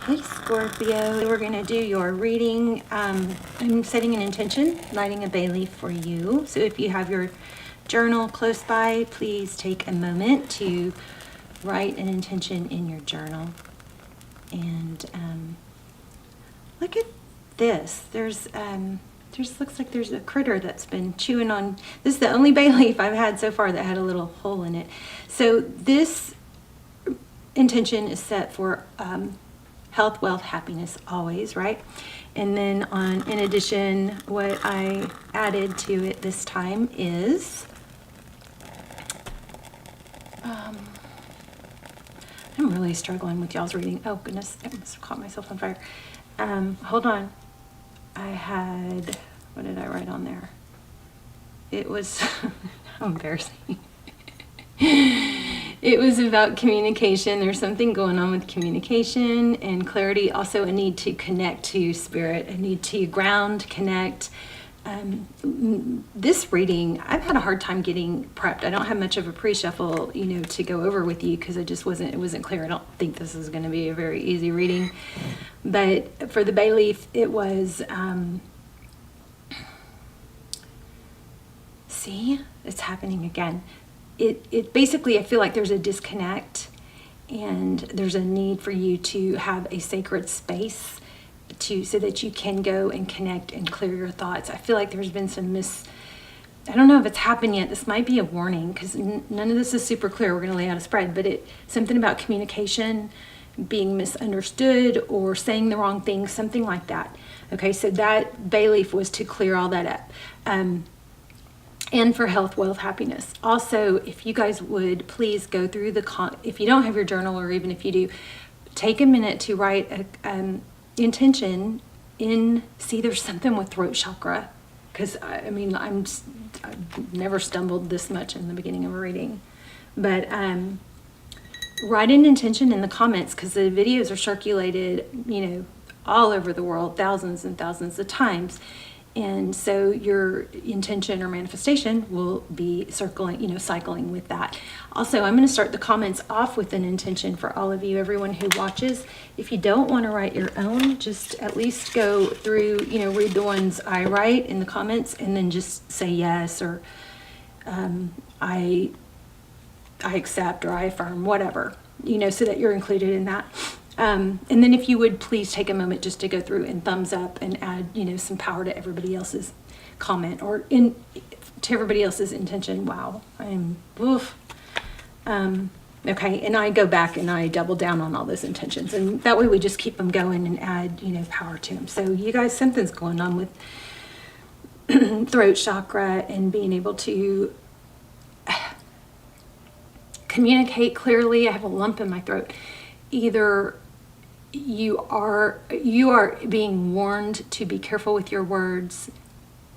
Hey Scorpio, we're going to do your reading. I'm setting an intention, lighting a bay leaf for you. So if you have your journal close by, please take a moment to write an intention in your journal. And look at this. There's looks like there's a critter that's been chewing on. This is the only bay leaf I've had so far that had a little hole in it. So this intention is set for health, wealth, happiness, always, right? And then in addition, what I added to it this time is, I'm really struggling with y'all's reading. Oh goodness, I must have caught myself on fire. Hold on. I had, what did I write on there? It was, how embarrassing. It was about communication. There's something going on with communication and clarity. Also a need to connect to spirit, a need to ground, connect. This reading, I've had a hard time getting prepped. I don't have much of a pre-shuffle, to go over with you because it wasn't clear. I don't think this is going to be a very easy reading. But for the bay leaf, it was, see, it's happening again. It basically, I feel like there's a disconnect and there's a need for you to have a sacred space so that you can go and connect and clear your thoughts. I feel like there's been some I don't know if it's happened yet. This might be a warning because none of this is super clear. We're going to lay out a spread, but something about communication being misunderstood or saying the wrong thing, something like that. Okay, so that bay leaf was to clear all that up. And for health, wealth, happiness. Also, if you guys would please go through if you don't have your journal, or even if you do, take a minute to write an intention see, there's something with throat chakra, because I've never stumbled this much in the beginning of a reading. But write an intention in the comments, because the videos are circulated, all over the world, thousands and thousands of times. And so your intention or manifestation will be cycling with that. Also, I'm going to start the comments off with an intention for all of you, everyone who watches. If you don't want to write your own, just at least go through, read the ones I write in the comments and then just say yes, or I accept, or I affirm, whatever, so that you're included in that. And then if you would please take a moment just to go through and thumbs up and add, some power to everybody else's comment or to everybody else's intention. Wow. Okay. And I go back and I double down on all those intentions, and that way we just keep them going and add, power to them. So you guys, something's going on with throat chakra and being able to communicate clearly. I have a lump in my throat. Either you are being warned to be careful with your words,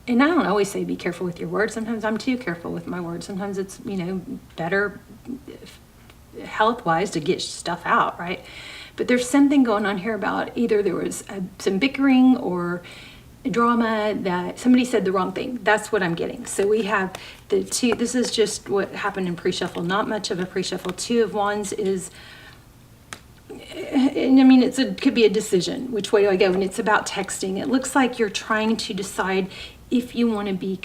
and I don't always say be careful with your words. Sometimes I'm too careful with my words. Sometimes it's better health-wise to get stuff out, right? But there's something going on here about either there was some bickering or drama, that somebody said the wrong thing. That's what I'm getting. So we have the two. This is just what happened in pre-shuffle. Not much of a pre-shuffle. Two of Wands is, and it could be a decision. Which way do I go? And it's about texting. It looks like you're trying to decide if you want to be.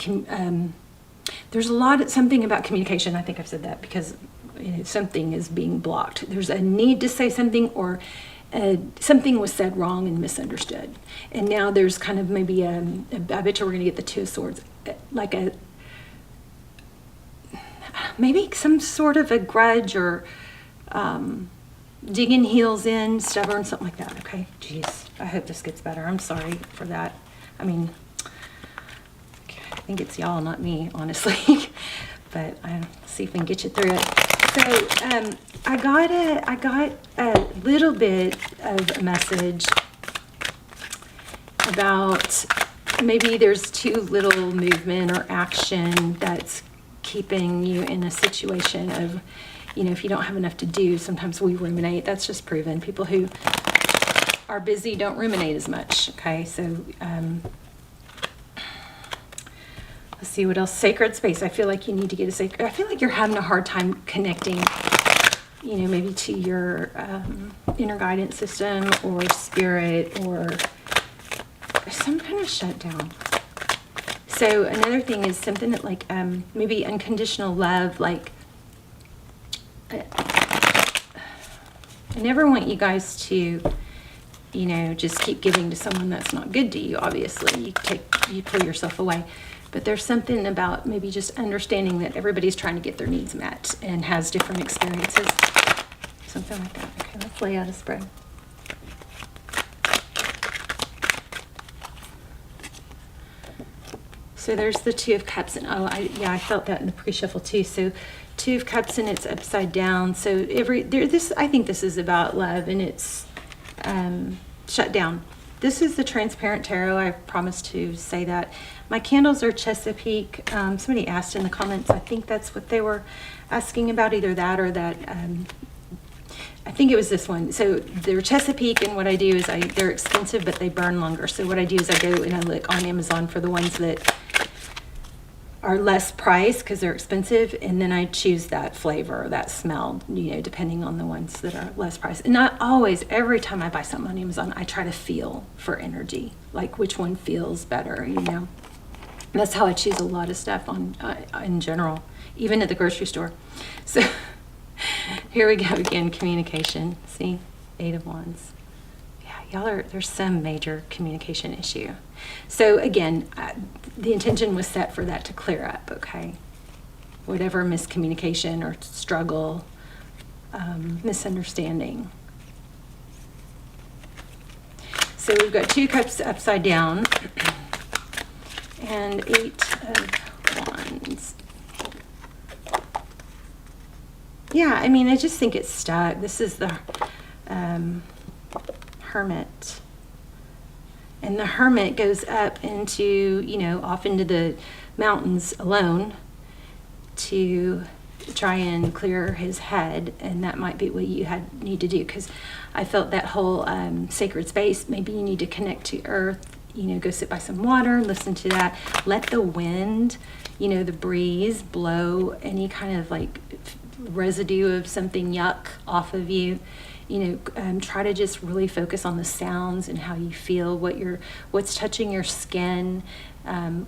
There's something about communication. I think I've said that because something is being blocked. There's a need to say something, or something was said wrong and misunderstood. And now there's kind of maybe I bet you we're going to get the Two of Swords, like maybe some sort of a grudge or. Digging heels in, stubborn, something like that. Okay, jeez, I hope this gets better. I'm sorry for that. I think it's y'all, not me, honestly. But I'll see if we can get you through it. So I got a little bit of a message about maybe there's too little movement or action that's keeping you in a situation of, if you don't have enough to do. Sometimes we ruminate. That's just proven. People who are busy don't ruminate as much. Okay, so let's see what else. Sacred space. I feel like you need to get a sacred. I feel like you're having a hard time connecting you know, maybe to your inner guidance system or spirit or some kind of shutdown. So another thing is something that like maybe unconditional love, like I never want you guys to, you know, just keep giving to someone that's not good to you. Obviously, you pull yourself away. But there's something about maybe just understanding that everybody's trying to get their needs met and has different experiences. Something like that. Okay, let's lay out a spread. So there's the Two of Cups, and I felt that in the pre-shuffle too. So Two of Cups, and it's upside down. So I think this is about love, and it's shut down. This is the Transparent Tarot. I promised to say that. My candles are Chesapeake. Somebody asked in the comments, I think that's what they were asking about, either that or that. I think it was this one. So they're Chesapeake, and what I do is they're expensive, but they burn longer. So what I do is I go and I look on Amazon for the ones that are less priced because they're expensive, and then I choose that flavor, that smell, you know, depending on the ones that are less priced. And not always, every time I buy something on Amazon, I try to feel for energy, like which one feels better, you know. And that's how I choose a lot of stuff on in general, even at the grocery store. So here we go again, communication. See, 8 of Wands. Yeah, there's some major communication issue. So again, the intention was set for that to clear up, okay? Whatever miscommunication or struggle, misunderstanding. So we've got 2 cups upside down and 8 of Wands. Yeah, I mean, I just think it's stuck. This is the Hermit. And the Hermit goes up into, you know, off into the mountains alone to try and clear his head. And that might be what you need to do, because I felt that whole sacred space, maybe you need to connect to earth, you know, go sit by some water, listen to that. Let the wind, you know, the breeze blow any kind of like residue of something yuck off of you. You know, try to just really focus on the sounds and how you feel, what's touching your skin,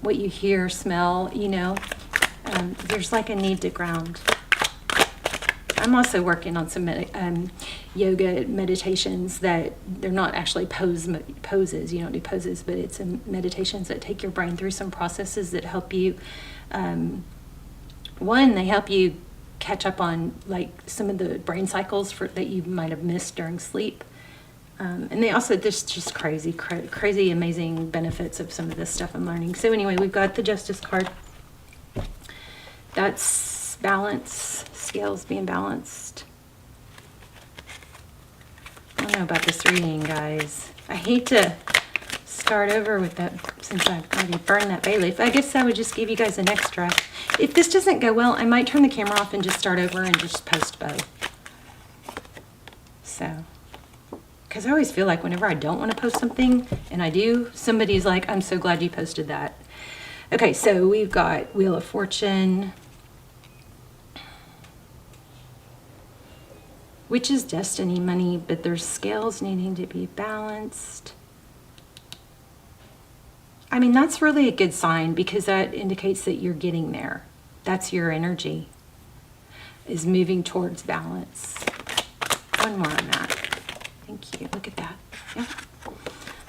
what you hear, smell, you know. There's like a need to ground. I'm also working on some yoga meditations that they're not actually poses. You don't do poses, but it's meditations that take your brain through some processes that help you. They help you catch up on like some of the brain cycles that you might have missed during sleep. And they also, there's just crazy, amazing benefits of some of this stuff I'm learning. So anyway, we've got the Justice card. That's balance, scales being balanced. I don't know about this reading, guys. I hate to start over with that since I've already burned that bay leaf. I guess I would just give you guys an extra. If this doesn't go well, I might turn the camera off and just start over and just post both. So, because I always feel like whenever I don't want to post something, and I do, somebody's like, I'm so glad you posted that. Okay, so we've got Wheel of Fortune, which is destiny, money, but there's scales needing to be balanced. I mean, that's really a good sign, because that indicates that you're getting there. That's your energy, is moving towards balance. One more on that. Thank you. Look at that. Yeah.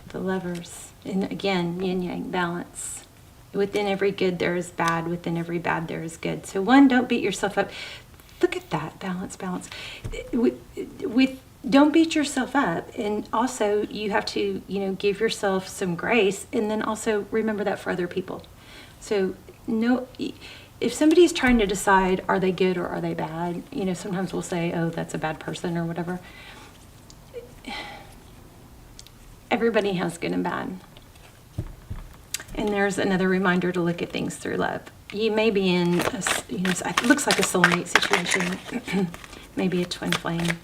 The Lovers. And again, yin yang, balance. Within every good there is bad. Within every bad there is good. So one, don't beat yourself up. Look at that. Balance. Don't beat yourself up. And also you have to, you know, give yourself some grace, and then also remember that for other people. So no, if somebody's trying to decide, are they good or are they bad? You know, sometimes we'll say, oh, that's a bad person or whatever. Everybody has good and bad. And there's another reminder to look at things through love. You may be in, it looks like a soulmate situation, maybe a twin flame.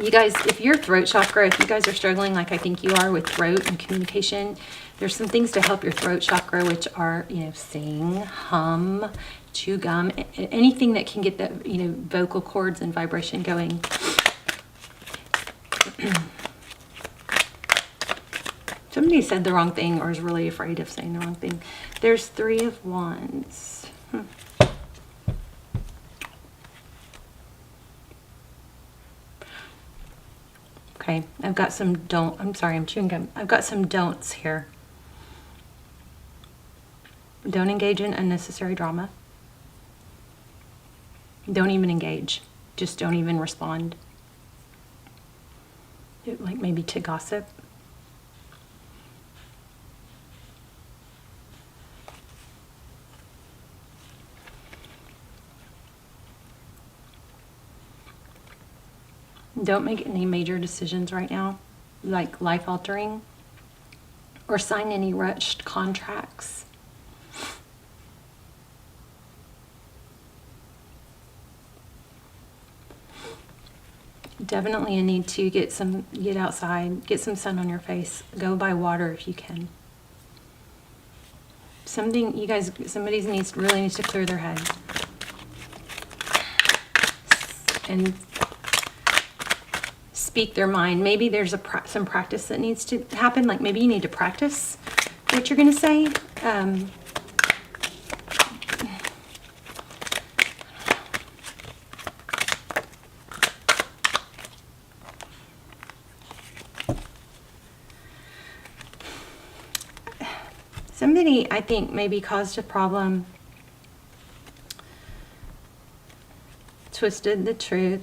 You guys, if your throat chakra, if you guys are struggling like I think you are with throat and communication, there's some things to help your throat chakra, which are, you know, sing, hum, chew gum, anything that can get the, you know, vocal cords and vibration going. Somebody said the wrong thing or is really afraid of saying the wrong thing. There's 3 of Wands. Okay, I've got some I'm sorry, I'm chewing gum. I've got some don'ts here. Don't engage in unnecessary drama. Don't even engage. Just don't even respond. Like maybe to gossip. Don't make any major decisions right now, like life-altering, or sign any rushed contracts. Definitely a need to get outside, get some sun on your face, go by water if you can. Somebody really needs to clear their head. And speak their mind. Maybe there's some practice that needs to happen. Like maybe you need to practice what you're going to say. Somebody, I think, maybe caused a problem, twisted the truth.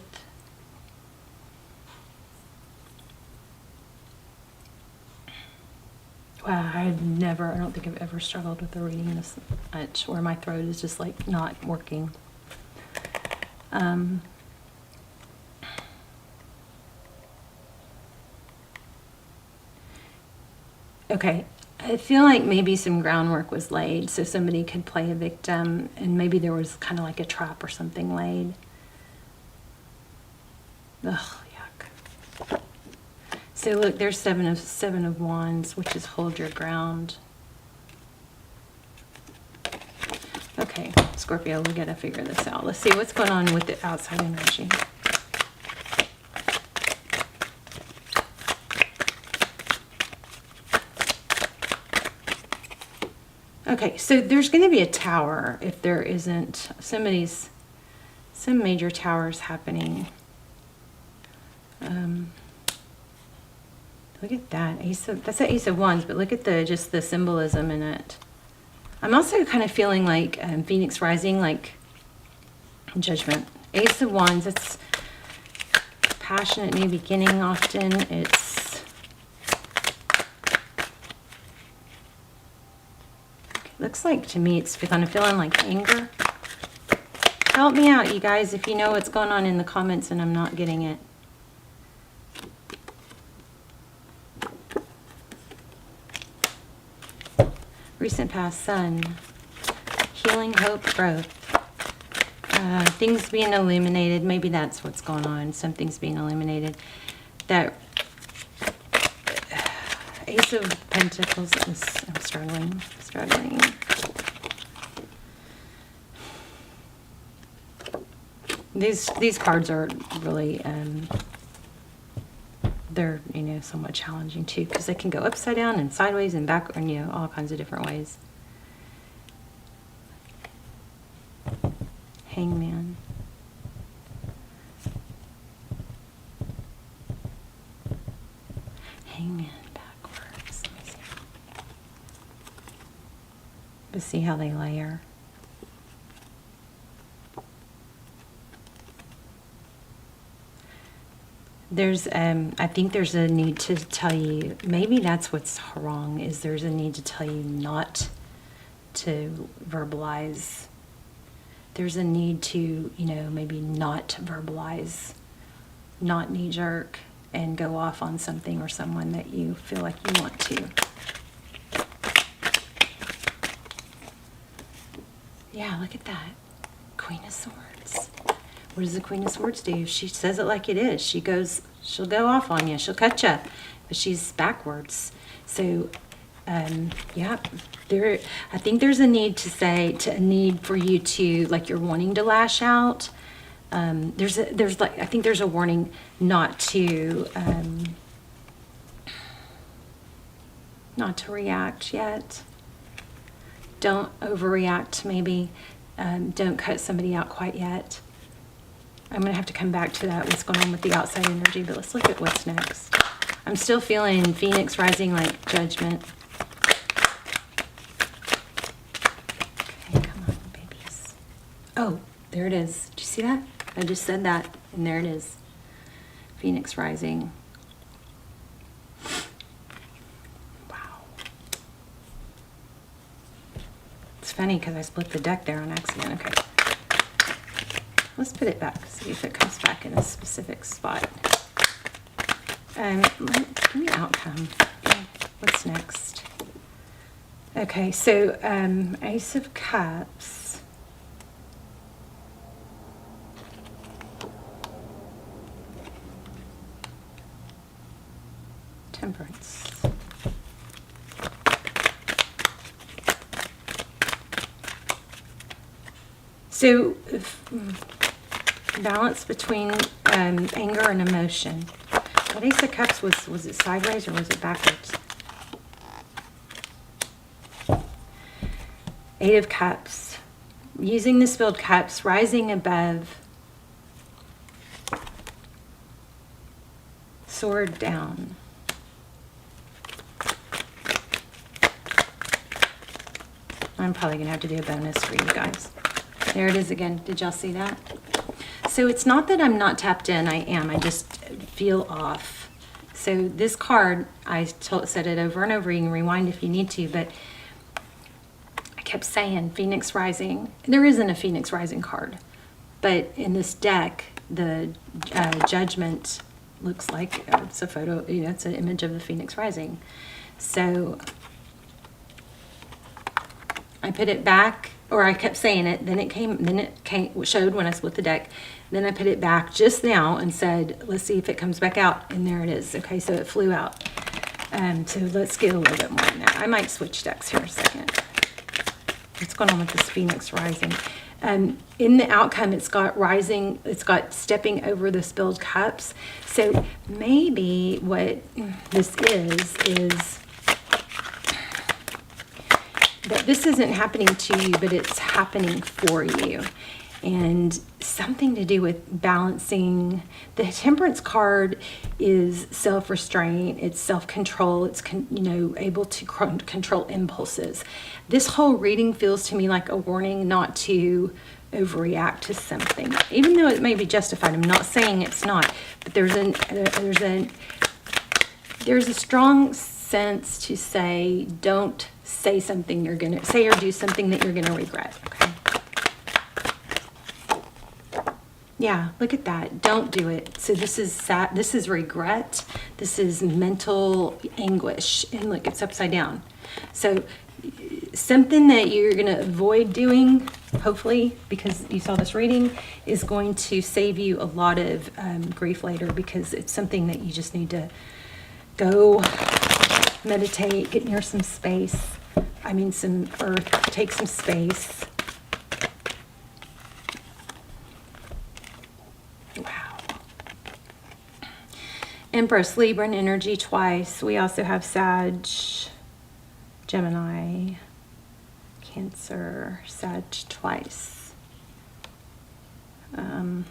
Wow, I don't think I've ever struggled with a reading this much, where my throat is just like not working. Okay, I feel like maybe some groundwork was laid so somebody could play a victim, and maybe there was kind of like a trap or something laid. Ugh, yuck. So look, there's seven of Wands, which is hold your ground. Okay, Scorpio, we gotta figure this out. Let's see what's going on with the outside energy. Okay, so there's going to be a tower if there isn't some major towers happening. Look at that, that's the Ace of Wands, but look at just the symbolism in it. I'm also kind of feeling like Phoenix Rising, like Judgment. Ace of Wands, it's passionate new beginning often. Looks like to me it's kind of feeling like anger. Help me out, you guys, if you know what's going on in the comments and I'm not getting it. Recent past, Sun. Healing, hope, growth. Things being illuminated. Maybe that's what's going on. Something's being illuminated. That Ace of Pentacles is, I'm struggling. These cards are really, they're, somewhat challenging too, because they can go upside down and sideways and back, and all kinds of different ways. Hangman. Hangman backwards. Let me see. Let's see how they layer. I think there's a need to tell you, maybe that's what's wrong, is there's a need to tell you not to verbalize. There's a need to, maybe not verbalize, not knee-jerk, and go off on something or someone that you feel like you want to. Yeah, look at that. Queen of Swords. What does the Queen of Swords do? She says it like it is. She She'll go off on you. She'll cut you. But she's backwards. So, yeah, I think there's a need a need for you to, like, you're wanting to lash out. I think there's a warning not to react yet. Don't overreact, maybe. Don't cut somebody out quite yet. I'm going to have to come back to that, what's going on with the outside energy, but let's look at what's next. I'm still feeling Phoenix rising, like judgment. Okay, come on, babies. Oh, there it is. Did you see that? I just said that, and there it is. Phoenix rising. Wow. It's funny because I split the deck there on accident. Okay. Let's put it back, see if it comes back in a specific spot. Give me outcome. Okay, what's next? Okay, so Ace of Cups. Temperance. So, balance between anger and emotion. What Ace of Cups was it sideways or was it backwards? Eight of Cups. Using the spilled cups, rising above. Sword down. I'm probably going to have to do a bonus for you guys. There it is again. Did y'all see that? So it's not that I'm not tapped in. I am. I just feel off. So this card, I said it over and over. You can rewind if you need to, but I kept saying Phoenix Rising. There isn't a Phoenix Rising card, but in this deck, the Judgment looks like it's a photo. You know, it's an image of the Phoenix Rising. So I put it back, or I kept saying it. Then it showed when I split the deck. Then I put it back just now and said, let's see if it comes back out. And there it is. Okay, so it flew out. So let's get a little bit more in that. I might switch decks here in a second. What's going on with this Phoenix Rising? In the outcome, it's got rising, it's got stepping over the spilled cups. So maybe what this is that this isn't happening to you, but it's happening for you. And something to do with balancing. The Temperance card is self-restraint, it's self-control, it's able to control impulses. This whole reading feels to me like a warning not to overreact to something, even though it may be justified. I'm not saying it's not, but there's a strong sense to say, don't say something you're gonna say or do something that you're gonna regret. Okay. Yeah, look at that. Don't do it. So this is sad. This is regret. This is mental anguish. And look, it's upside down. So something that you're going to avoid doing, hopefully, because you saw this reading, is going to save you a lot of grief later, because it's something that you just need to go meditate, get near some space. I mean, some earth, take some space. Empress, Libra, and energy twice. We also have Sag, Gemini, Cancer, Sag twice. That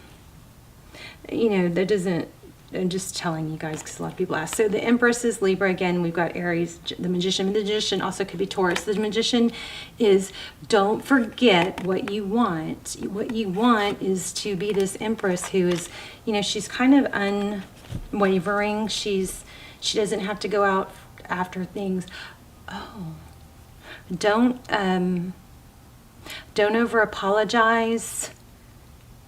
doesn't, I'm just telling you guys because a lot of people ask. So the Empress is Libra again. We've got Aries, the Magician. The Magician also could be Taurus. The Magician is, don't forget what you want. What you want is to be this Empress who is, she's kind of unwavering. She doesn't have to go out after things. Oh, don't over apologize.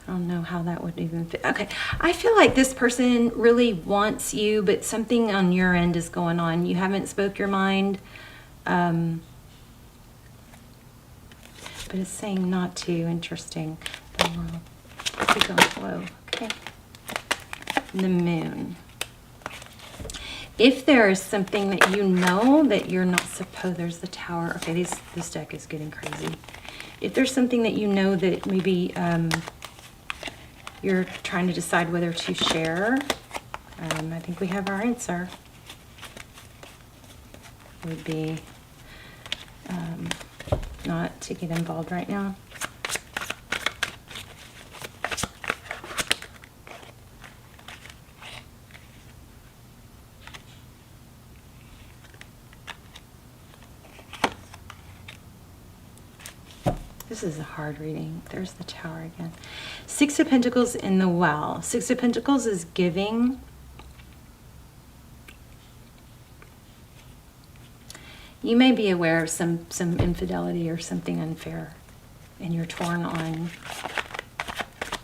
I don't know how that would even fit. Okay, I feel like this person really wants you, but something on your end is going on. You haven't spoke your mind, but it's saying not to. Interesting. Keep going slow. Okay. The Moon. If there is something that you know that you're not supposed, there's the Tower. Okay, this deck is getting crazy. If there's something that you know that maybe you're trying to decide whether to share, I think we have our answer. Would be not to get involved right now. This is a hard reading. There's the Tower again. Six of Pentacles in the Well. Six of Pentacles is giving. You may be aware of some infidelity or something unfair, and you're torn on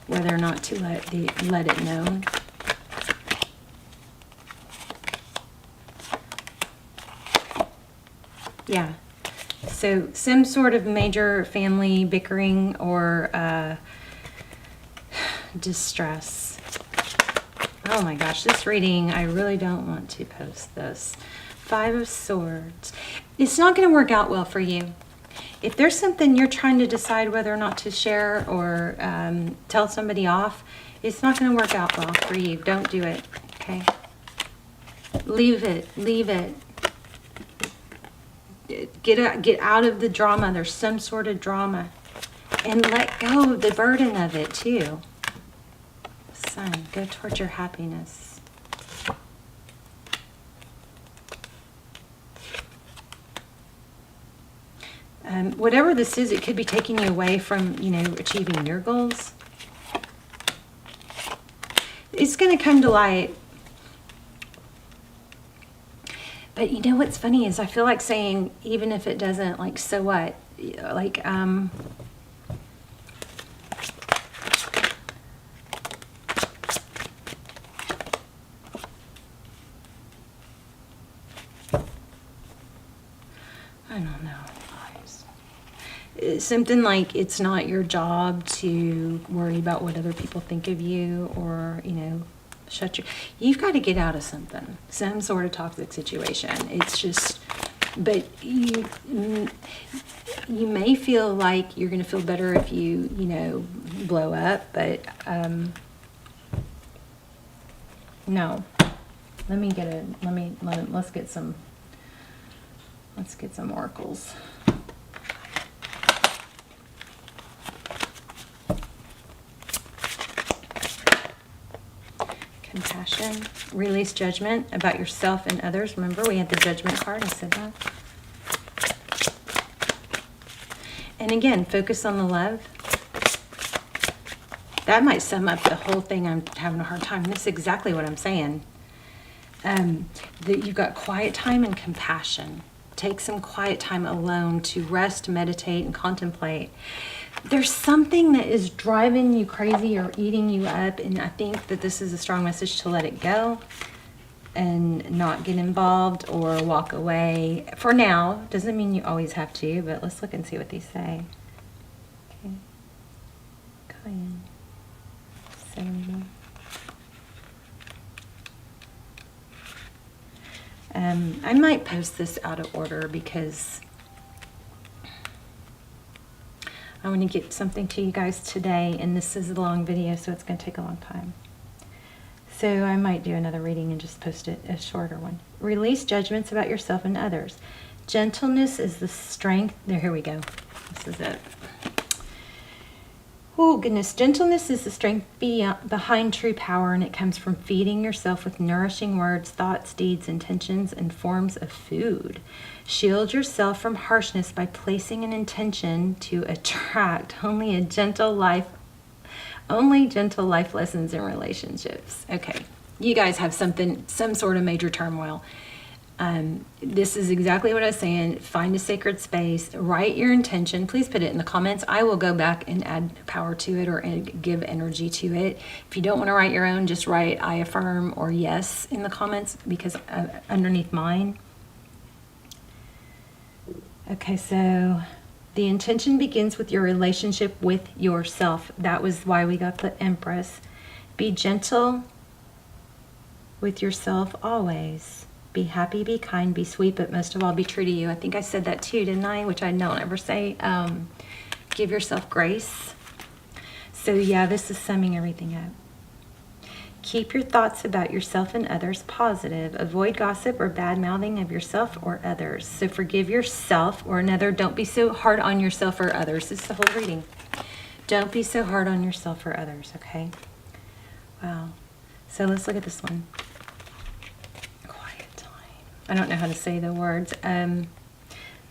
whether or not to let it known. Yeah. So some sort of major family bickering or distress. Oh my gosh, this reading, I really don't want to post this. Five of Swords. It's not going to work out well for you. If there's something you're trying to decide whether or not to share or tell somebody off, it's not going to work out well for you. Don't do it, okay? Leave it. Leave it. Get out of the drama. There's some sort of drama. And let go of the burden of it, too. Sun, go towards your happiness. Whatever this is, it could be taking you away from, you know, achieving your goals. It's going to come to light. But you know what's funny is I feel like saying, even if it doesn't, like, so what? Like, I don't know. It's something like it's not your job to worry about what other people think of you, or, you know, you've got to get out of something, some sort of toxic situation. It's just, but you may feel like you're going to feel better if you know, blow up, but no. Let's get some oracles. Compassion. Release judgment about yourself and others. Remember, we had the Judgment card. I said that. And again, focus on the love. That might sum up the whole thing. I'm having a hard time. This is exactly what I'm saying. That you've got quiet time and compassion. Take some quiet time alone to rest, meditate, and contemplate. There's something that is driving you crazy or eating you up, and I think that this is a strong message to let it go and not get involved or walk away. For now, doesn't mean you always have to, but let's look and see what these say. Okay. Cayenne. 70. I might post this out of order because I want to get something to you guys today, and this is a long video, so it's going to take a long time. So I might do another reading and just post it, a shorter one. Release judgments about yourself and others. Gentleness is the strength. There, here we go. This is it. Oh, goodness. Gentleness is the strength behind true power, and it comes from feeding yourself with nourishing words, thoughts, deeds, intentions, and forms of food. Shield yourself from harshness by placing an intention to attract only gentle life lessons in relationships. Okay, you guys have some sort of major turmoil. This is exactly what I was saying. Find a sacred space, write your intention. Please put it in the comments. I will go back and add power to it or give energy to it. If you don't want to write your own, just write I affirm or yes in the comments, because underneath mine. Okay, so the intention begins with your relationship with yourself. That was why we got the Empress. Be gentle with yourself always. Be happy, be kind, be sweet, but most of all, be true to you. I think I said that too, didn't I? Which I don't ever say. Give yourself grace. So yeah, this is summing everything up. Keep your thoughts about yourself and others positive. Avoid gossip or bad-mouthing of yourself or others. So forgive yourself or another. Don't be so hard on yourself or others. This is the whole reading. Don't be so hard on yourself or others, okay? Wow. So let's look at this one. Quiet time. I don't know how to say the words.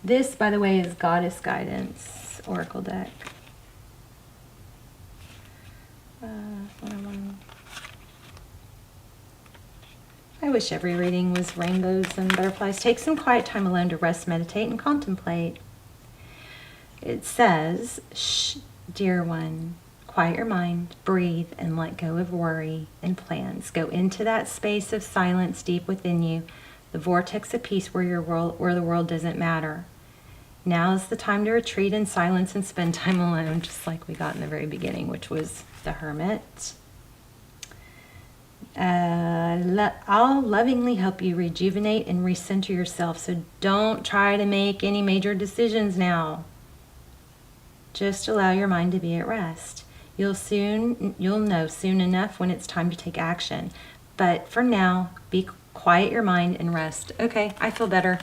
This, by the way, is Goddess Guidance Oracle deck. I wish every reading was rainbows and butterflies. Take some quiet time alone to rest, meditate, and contemplate. It says, shh, dear one, quiet your mind, breathe, and let go of worry and plans. Go into that space of silence deep within you, the vortex of peace where the world doesn't matter. Now is the time to retreat in silence and spend time alone, just like we got in the very beginning, which was the Hermit. I'll lovingly help you rejuvenate and recenter yourself, so don't try to make any major decisions now. Just allow your mind to be at rest. You'll know soon enough when it's time to take action. But for now, quiet your mind and rest. Okay, I feel better.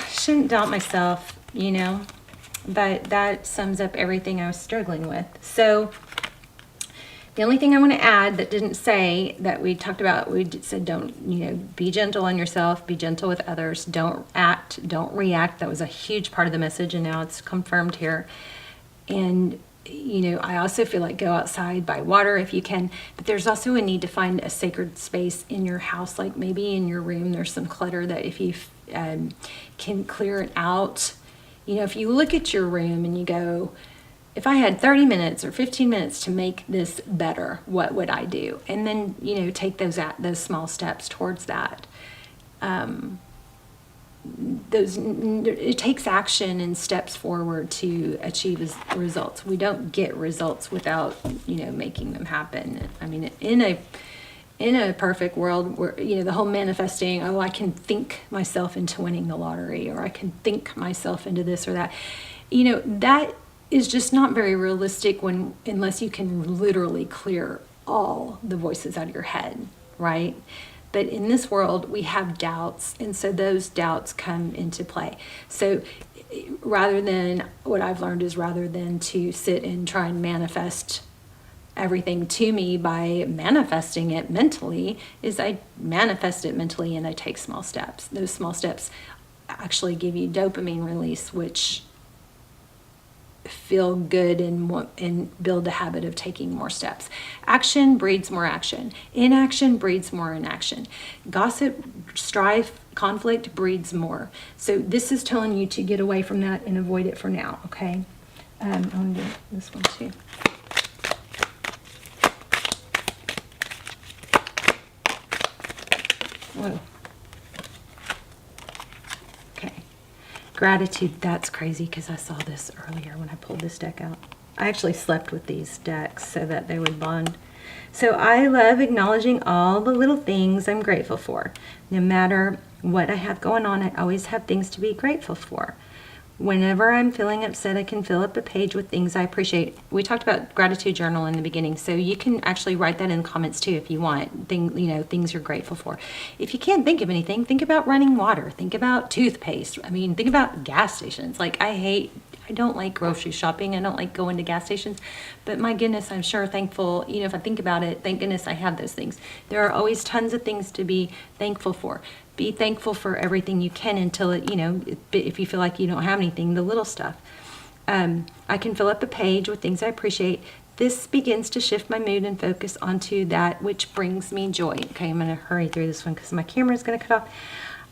Shouldn't doubt myself, you know, but that sums up everything I was struggling with. So the only thing I want to add that didn't say that we talked about, we said don't, be gentle on yourself, be gentle with others, don't act, don't react. That was a huge part of the message, and now it's confirmed here. And, I also feel like go outside, buy water if you can, but there's also a need to find a sacred space in your house, like maybe in your room there's some clutter that if you can clear it out. If you look at your room and you go, if I had 30 minutes or 15 minutes to make this better, what would I do? And then, take those small steps towards that. It takes action and steps forward to achieve results. We don't get results without, making them happen. I mean, in a perfect world where, the whole manifesting, I can think myself into winning the lottery, or I can think myself into this or that, that is just not very realistic unless you can literally clear all the voices out of your head, right? But in this world, we have doubts, and so those doubts come into play. So rather than to sit and try and manifest everything to me by manifesting it mentally, is I manifest it mentally and I take small steps. Those small steps actually give you dopamine release, which feel good and build a habit of taking more steps. Action breeds more action. Inaction breeds more inaction. Gossip, strife, conflict breeds more. So this is telling you to get away from that and avoid it for now, okay? I'm going to do this one too. Whoa. Gratitude, that's crazy because I saw this earlier when I pulled this deck out. I actually slept with these decks so that they would bond. So I love acknowledging all the little things I'm grateful for. No matter what I have going on, I always have things to be grateful for. Whenever I'm feeling upset, I can fill up a page with things I appreciate. We talked about gratitude journal in the beginning, so you can actually write that in the comments too if you want. Things you're grateful for. If you can't think of anything, think about running water. Think about toothpaste. Think about gas stations. I don't like grocery shopping. I don't like going to gas stations, but my goodness, I'm sure thankful. If I think about it, thank goodness I have those things. There are always tons of things to be thankful for. Be thankful for everything you can until if you feel like you don't have anything, the little stuff. I can fill up a page with things I appreciate. This begins to shift my mood and focus onto that which brings me joy. Okay, I'm going to hurry through this one because my camera is going to cut off.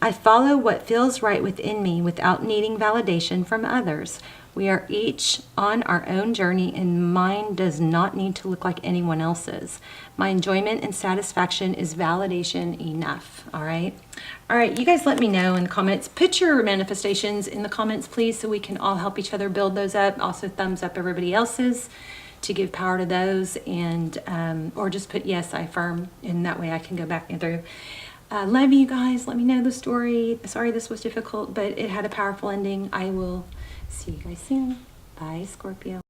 I follow what feels right within me without needing validation from others. We are each on our own journey, and mine does not need to look like anyone else's. My enjoyment and satisfaction is validation enough. All right, you guys let me know in the comments. Put your manifestations in the comments, please, so we can all help each other build those up. Also, thumbs up everybody else's to give power to those, and or just put yes, I affirm, and that way I can go back and through. Love you guys. Let me know the story. Sorry this was difficult, but it had a powerful ending. I will see you guys soon. Bye, Scorpio.